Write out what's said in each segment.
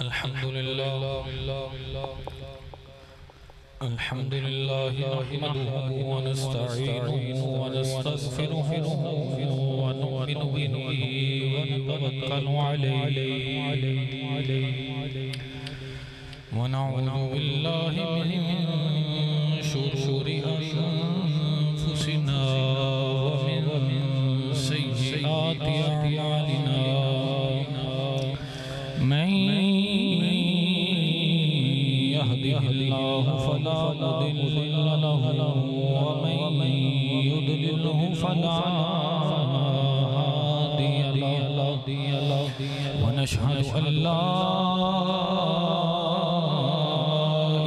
अल्हम्दुलिल्लाह नहमदुहु व नस्तईनुहु व नस्तगफिरुहु व नुमिनु बिही व नतवक्कलु अलैहि व नऊज़ु बिल्लाहि मिन शुरूरि अंफुसिना व मिन सय्यिआति अअमालिना मैं यहदिहिल्लाहु फला मुदिल्ल लहु व मैं युद्लिलहु फला हादिय लहु व नशहदु अन ला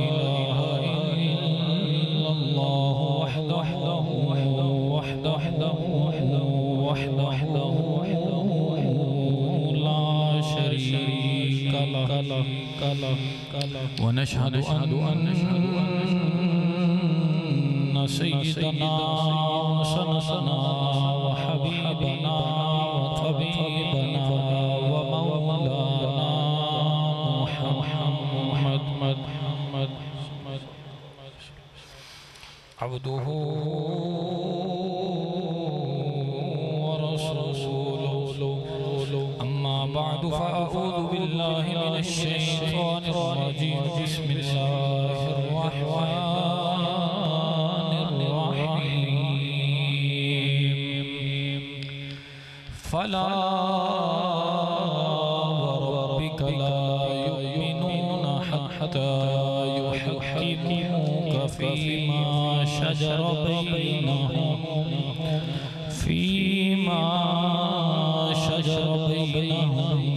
इलाहा इल्लल्लाह वहदहु ला शरीका लहु व नशहदु अन्न सय्यिदना सनदना व हबीबना व तबीबना व मौलाना मुहम्मद अब्दुहु व रसूलुहु अम्मा बअदु फअऊज़ु बिल्लाहि मिनश शैतानिर रजीम बिस्मिल्लाहिर रहमानिर रहीम फला वरब्बिका ला युमिनूना हत्ता युहक्किमूका फीमा शजरा बैनहुम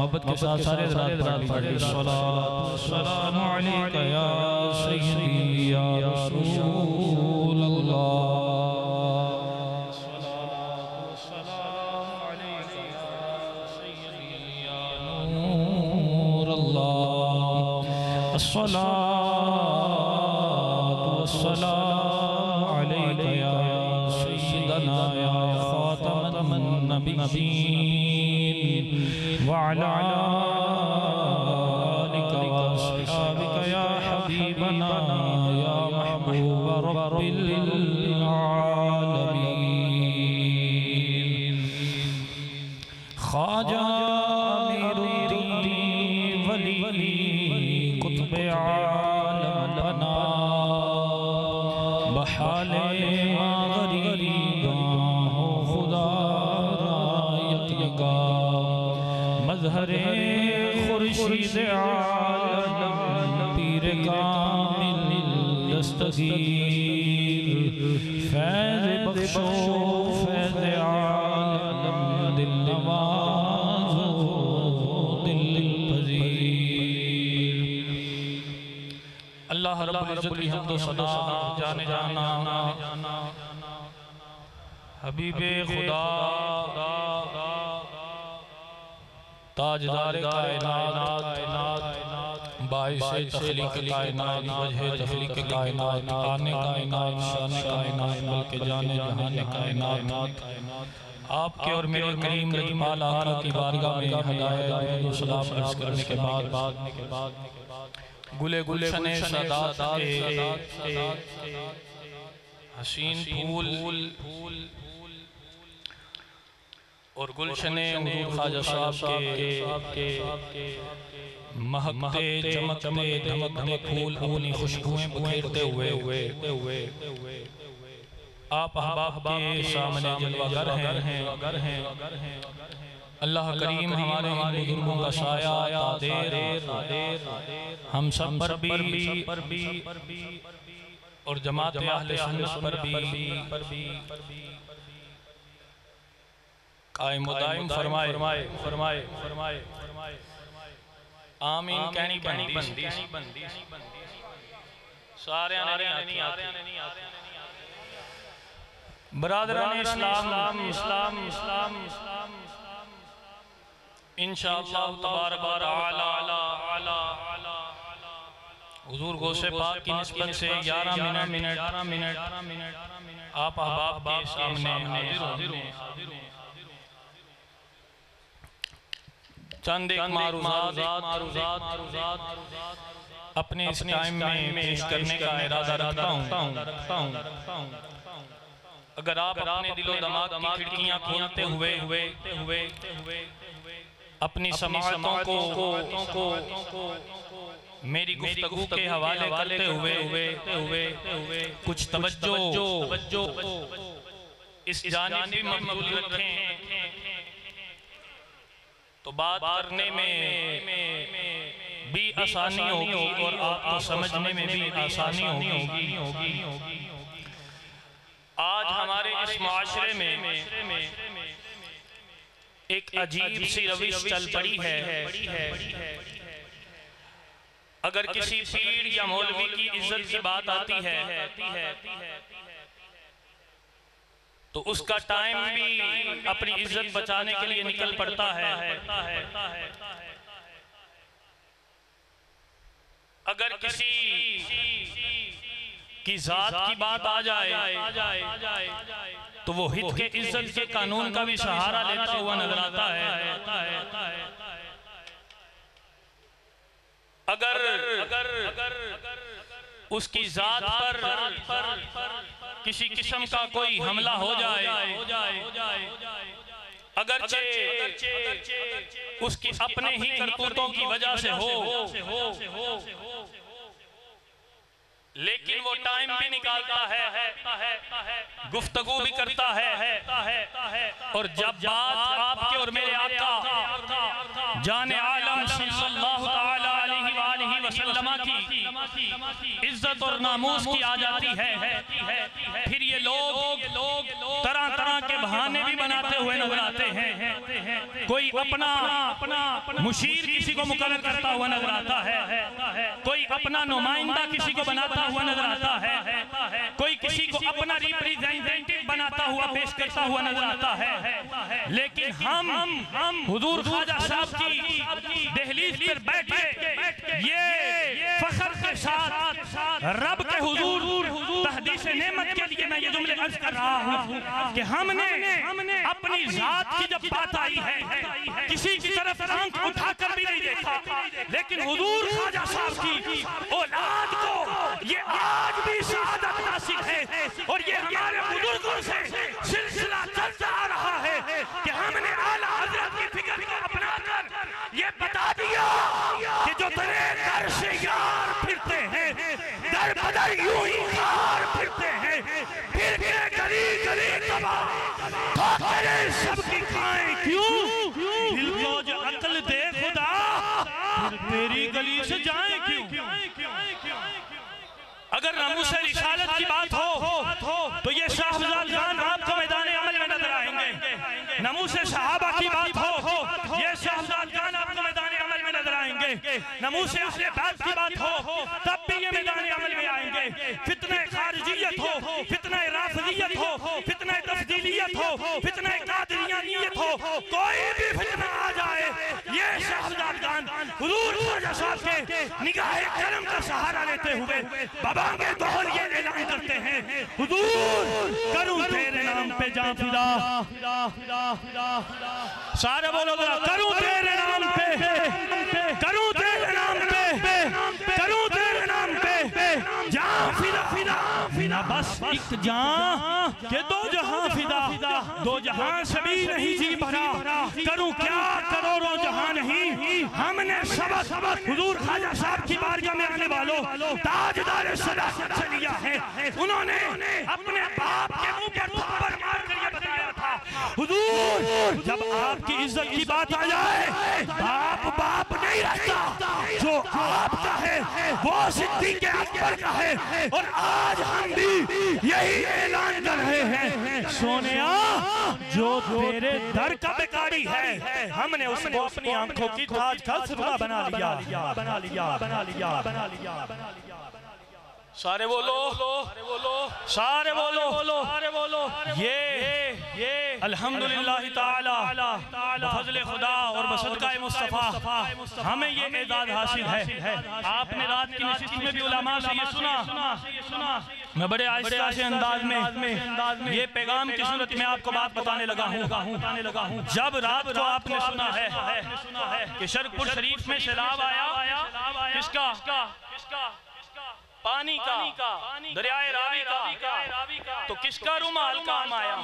मोहब्बत के साथ सारे रात पढ़े सलाम अलैका या सय्यदी या रसूल अल्लाह सलाम अलैका या सय्यदी या नूर अल्लाह अस्सलातु वस्सलाम अलैका या सय्यदना या खातमन नबिय्यीन वअला आलिका व अस्हाबिका या हबीबना या महबूब रब्बिल आलमीन ख्वाजा अमीरुद्दीन वली कुतुब आलम बना बहाले गरीबा हो खुदा रायत मज़हरे खुर्शीद आलम पीर कामिल दस्तगीर फैज़ बख्शो फैज़ आलम दिल नवाज़ो दिल पज़ीर अल्लाह रब्बुल इज़्ज़त की हम्द व सना जाने जाना हबीबे खुदा ताजदार कायनात बाइसे तख्लीक कायनात वजह तख्लीक कायनात आने कायनात शान कायनात बल्कि जाने जहान कायनात आपके और मेरे करीम रहीमाल आका की बारगाह में हदायत व सलाम अर्ज़ करने के बाद गुले गुलशने सादात के हसीन फूल और गुलशने हुज़ूर ख्वाजा साहब के महकते चमकते धमकते फूल अपनी खुशबुएं बिखेरते हुए आप अहबाब के सामने जलवागर हैं अल्लाह करीम हमारे इन बुजुर्गों का साया तादेर हम सब पर भी और जमात अहले सुन्नत पर भी कायम व दायम फरमाए। आमीन कहनी बनदी सारे नहीं आते बरादरान इस्लाम इंशाअल्लाह तबारक व तआला हुजूर गौसे पाक की निस्बत से 11 मिनट आप अहबाब के सामने हाजिर हो। चंद एक मारूज़ात अपने इस टाइम में पेश करने का इरादा रखता हूँ। अगर आप अपने दिलो दिमाग की खिड़कियां खोलते हुए अपनी समाअतों को मेरी गुफ्तगू के हवाले करते हुए कुछ तवज्जो इस जानिब भी मबज़ूल रखें तो बात करने में भी आसानी होगी और आपको समझने में भी आसानी होगी। आज हमारे इस माशरे में एक अजीब सी रविश चल पड़ी है। अगर किसी पीर या मौलवी की इज्जत की बात आती है तो उसका टाइम भी अपनी इज्जत बचाने के लिए निकल पड़ता है। अगर किसी की जात की बात आ जाए तो वो हित के इज्जत के कानून का भी सहारा लेता हुआ नजर आता है। अगर उसकी जात पर किसी किस्म का कोई हमला हो जाए अगरचे उसकी अपने ही करतूतों की वजह से हो लेकिन वो टाइम भी निकालता है, गुफ्तगू भी करता है और जब बात आपके और मेरे आका जाने आलम सल्लल्लाहु तआला अलैहि वसल्लम की इज्जत और नामूस की आ जाती है फिर ये लोग तरह तरह के बहाने भी बनाते हुए नजर आते हैं। कोई अपना मुशीर किसी को मुकर्रर करता हुआ नजर आता है, कोई अपना नुमाइंदा किसी को बनाता हुआ नजर आता है, कोई किसी को अपना रिप्रेजेंटेटिव बनाता हुआ पेश करता हुआ नजर आता है। लेकिन हम हुजूर ख्वाजा साहब की दहलीज पर बैठे ये फख्र के साथ रब के हुजूर तहदीस नेमत के लिए मैं ये जुमले अर्ज कर रहा हूँ कि हमने अपनी जात की जब बात आई है किसी की तरफ आंख उठाकर भी नहीं देखा, लेकिन हुजूर ख्वाजा साहब की औलाद को ये आज भी शहादत हासिल है और ये हमारे बुजुर्गों से सिलसिला चलता आ रहा है कि हमने आला हज़रत की फिक्र को अपनाकर ये बता दिया कि जो तेरे दर से यार फिरते हैं दर बदर यूं ही यार फिरते हैं फिर के गली गली तबाह तेरे सबकी खाएं क्यों दिल को जो अक्ल दे खुदा फिर तेरी गली से जाए क्यों। अगर नामूस रिसालत की बात हो तो ये शाहजादान आपको मैदान अमल में नजर आएंगे। नामूस सहाबा की बात हो ये शाहजादान आपको मैदान अमल में नजर आएंगे। नामूस अहले बैत की बात हो तब भी ये मैदान अमल में आएंगे। फितने खारिजियत हो, फितने राफिजियत हो, फितने तफदीलियत हो, फितने कादरियानियत हो, कोई भी फितना आ जाए ये शाहजादान हुजूर ख्वाजा साहब के निगाह करम का सहारा लेते हुए बाबांगे दोहर ये ऐलान करते हैं हुजूर करूं तेरे नाम पे जान फिदा। सारे बोलो करूं तेरे नाम पे, करूं तेरे नाम पे, करूं तेरे नाम पे जान फिदा फिदा बस एक जान के दो जहां फिदा, दो जहां से भी नहीं जी भरा करूं क्या करोड़ों जहां नहीं। हमने सबक हुजूर ख्वाजा साहब की बारगाह में आने वालों ताजदार सदाकत से लिया है। उन्होंने अपने बाप के मुंह पर थप्पड़ मार कर ये बताया था हुजूर जब आपकी इज्जत की बात आ जाए बाप बाप नहीं रहता, जो आपका है वो सिद्दीक़ अकबर का है। और आज हम भी यही ऐलान कर रहे हैं सोनिया, जो तेरे दर का बेकारी है हमने उसको अपनी आंखों की ताज का सिरा बना लिया, बना लिया, बना लिया, बना लिया, बना लिया। सारे बोलो, सारे बोलो, सारे बोलो। ये अल्हम्दुलिल्लाह ताला बफज़्ल खुदा और बसदक़ाए मुस्तफ़ा हमें ये एजाज़ हासिल है। आपने रात की नशिस्त में भी उलमा से ये सुना। मैं बड़े आहिस्ता से अंदाज में ये पैगाम की सूरत में आपको बात बताने लगा हूँ। जब रात को आपने सुना है कि शरकपुर शरीफ में सैलाब आया, किसका पानी का, दरियाए रावी का, तो किसका रुमाल काम आया?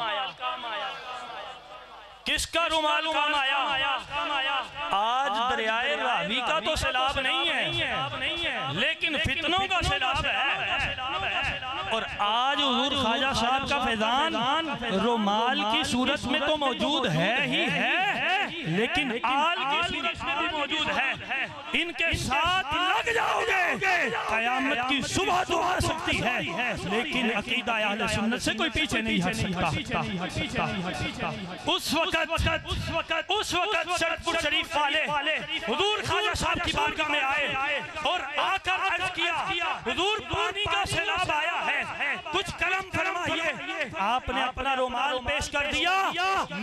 किसका रुमाल काम आया? आज दरियाए रावी का तो सैलाब नहीं है, लेकिन फितनों का सैलाब है। और आज हुजूर ख्वाजा साहब का फैजान रुमाल की सूरत में तो मौजूद है ही है, लेकिन आल की सूरत में भी मौजूद है। इनके साथ लग जाओगे कयामत की सुबह तो आ सकती है, लेकिन अकीदा अहले सुन्नत से कोई पीछे नहीं हट सकता। उस वक्त शरकपुर शरीफ वाले हुजूर ख्वाजा साहब की बारगाह में आए और आकर अर्ज किया, हुजूर पानी का सैलाब आया है, कुछ करम फरमाइए। आपने अपना रुमाल पेश कर दिया।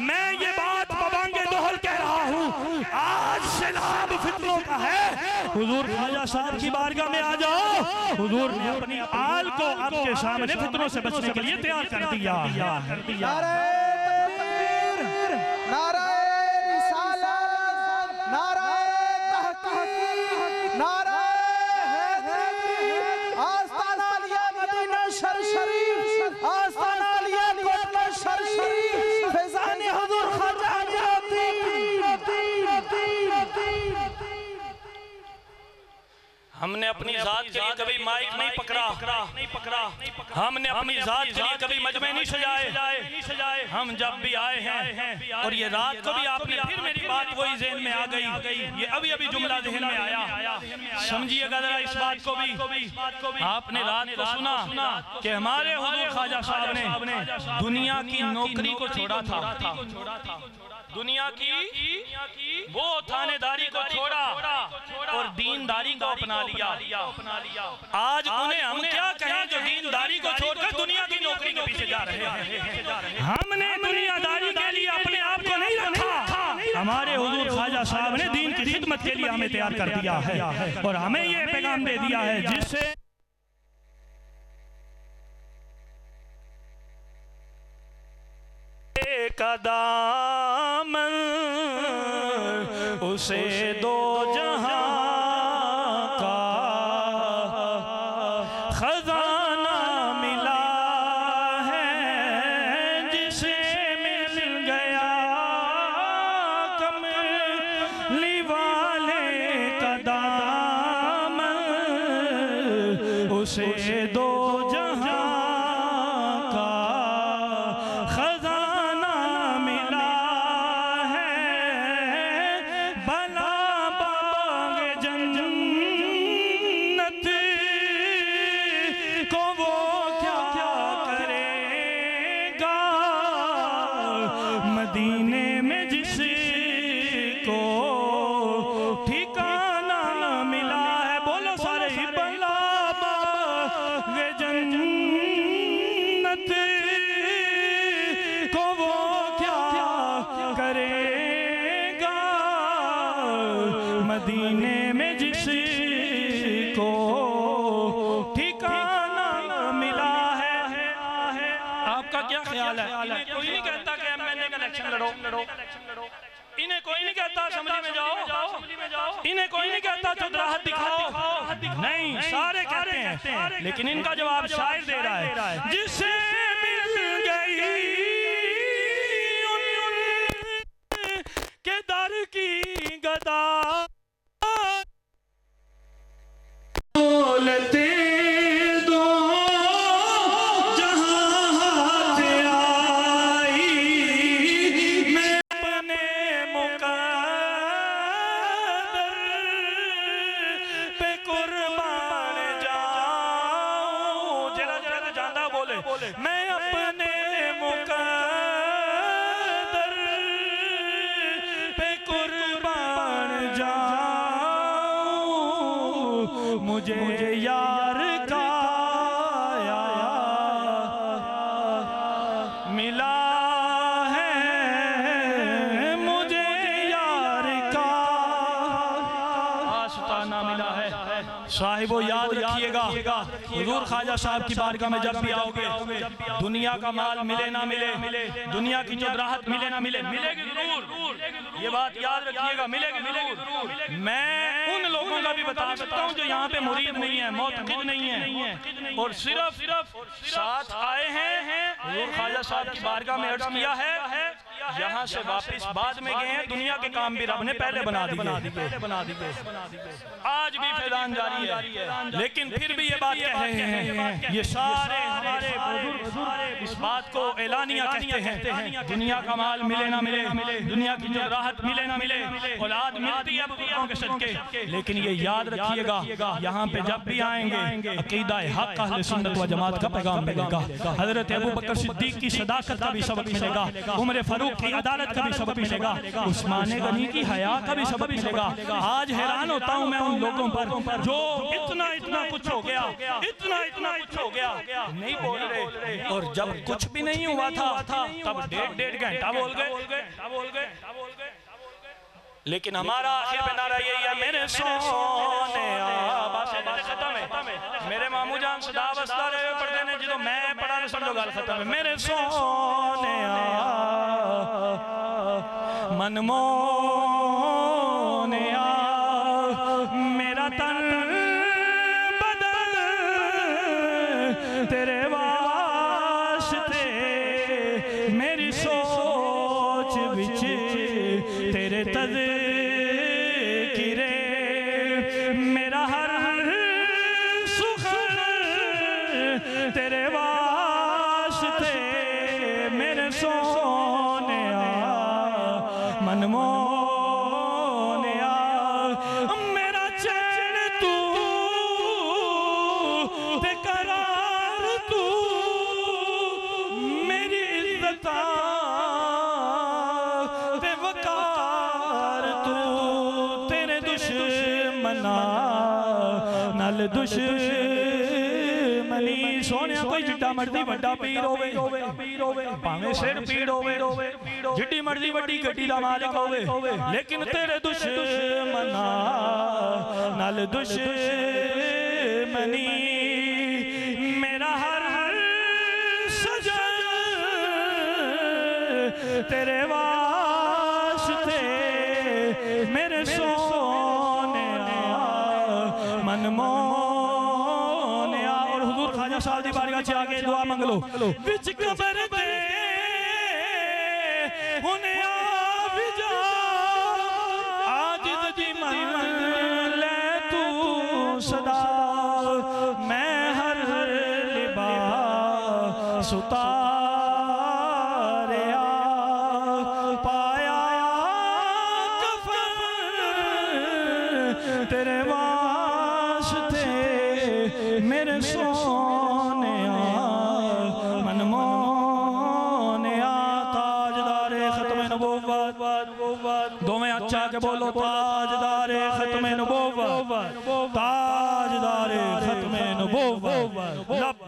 मैं ये बात बबांगे दोहल कह रहा हूँ, आज सैलाब फितनों का है। हुजूर ख्वाजा साहब की बारगाह में आ जाओ। हुजूर ने अपनी आल को आपके सामने फितनों से बचने के लिए तैयार कर दिया। हमने अपनी जात के लिए कभी माइक नहीं पकड़ा, हमने अपनी जात के लिए कभी मजमे नहीं सजाए। हम जब भी आए हैं, और ये रात को भी आपने फिर मेरी बात वही ज़हन में आ गई, ये अभी जुमला ज़हन में आया। समझिएगा जरा इस बात को भी। आपने रात को सुना कि हमारे हुजूर ख्वाजा साहब ने दुनिया की नौकरी को छोड़ा था, दुनिया की वो थानेदारी को छोड़ा और दीनदारी को अपना लिया। आज उन्हें हम क्या कहें जो दीनदारी को छोड़कर दुनिया की नौकरी के पीछे जा रहे हैं। हमने दुनियादारी के लिए अपने आप को नहीं रखा, हमारे हुजूर ख्वाजा साहब ने दीन की खिदमत के लिए हमें तैयार कर दिया है और हमें ये पैगाम दे दिया है जिससे कदामन उसे दो जहां का खजाना मिला है, जिसे मिल गया कमली वाले का दामन, उसे दो जहां का मदीने में जिसको ठिकाना मिला है। बोलो सारे ही बला बागे जन्नत को वो क्या करेगा, मदीने में जिसको ठिकाना मिला है। आपका क्या ख्याल है? कोई नहीं कहता कि एमएलए का इलेक्शन लड़ो, इन्हें कोई नहीं कहता असेंबली में जाओ, इन्हें कोई नहीं कहता चौधराहट दिखाओ, नहीं सारे कहते हैं। लेकिन इनका जवाब शायर दे रहा है, जिसे मिल गई के दर की गदा बोलते मुझे यार का मिला है, मुझे यार का आस्ताना मिला है। साहिबो याद रखिएगा, हुजूर ख्वाजा साहब की बारगाह में जब भी आओगे, दुनिया का माल मिले ना मिले, दुनिया की जो राहत मिले ना मिले, मिलेगी जरूर, ये बात याद रखिएगा, मिलेगी जरूर। मैं उन लोगों का भी बता सकता हूँ जो यहाँ पे मुरीद नहीं है, मोतकिद नहीं है, और सिर्फ साथ आए हैं, हुजूर ख्वाजा साहब की बारगाह में अर्ज किया है, यहाँ से वापस बाद में गए हैं, दुनिया के काम भी रब ने पहले बना दिए। आज भी फैजान जारी है, लेकिन फिर भी ये बात कह रहे हैं, ये सारे हमारे बुजुर्ग इस बात को एलानिया कहते हैं, दुनिया का माल मिले ना मिले, दुनिया की जो राहत मिले ना मिले, औलाद मिलती है बुजुर्गों के सदके, लेकिन ये याद रखिएगा, यहाँ पे जब भी आएंगे अकीदा हक अहले सुन्नत व जमात का पैगाम मिलेगा, हजरत अबू बकर सिद्दीक की सदाकत का भी सबक मिलेगा, उमर फारूक की अदालत का भी सबक मिलेगा, उस्मान गनी की हया का भी सबक मिलेगा। आज हैरान होता हूँ मैं उन लोगों पर जो इतना कुछ हो गया, इतना कुछ हो गया, नहीं बोल रहे, और जब कुछ भी नहीं हुआ था तब डेढ़ घंटा बोल गए। लेकिन हमारा आखिर पे नारा यही है, मेरे सोने खत्म है, मेरे मामू जान सदा बसता रहे पढ़ते ने, जो मैं पढ़ा तो समझो गल खत्म है। मेरे सोने मनमोने मेरा तन बदन तेरे वास्ते, मेरी सोच विच तेरे तज़किरे, मेरा हर सुख तेरे वास्ते, मेरे सोने मनमोने मेरा चैन तू ते करार तू, मेरी इज्जत ते वकार तू, तेरे दुश्मना नल दुश्मनी। सोने कोई जिड्डा मर्जी वड्डा पीर होवे, भावें सिर पीड़ होवे, जिड्डी मर्जी वड्डी गड्डी दा मालिक होवे, लेकिन तेरे दुश्मना नल दुश्मनी, मेरा हर सजन तेरे वास्ते, मेरे सोने मनमोने। और हुजूर ख्वाजा साहब दी बारगाह च आके दुआ मंग लो, विच कबर दे हुने आ भी जा, आजिज़ दी मन ले तू सदा, मैं हर लिबास उतारिया, पाया कफन तेरे वास्ते, मेरे सोने मनमोने, ताजदारे खत्मे नबुव्वत, दोवें अच्छा के बोलो, ताजदारे खत्मे नबुव्वत, ताजदारे खत्मे नबुव्वत।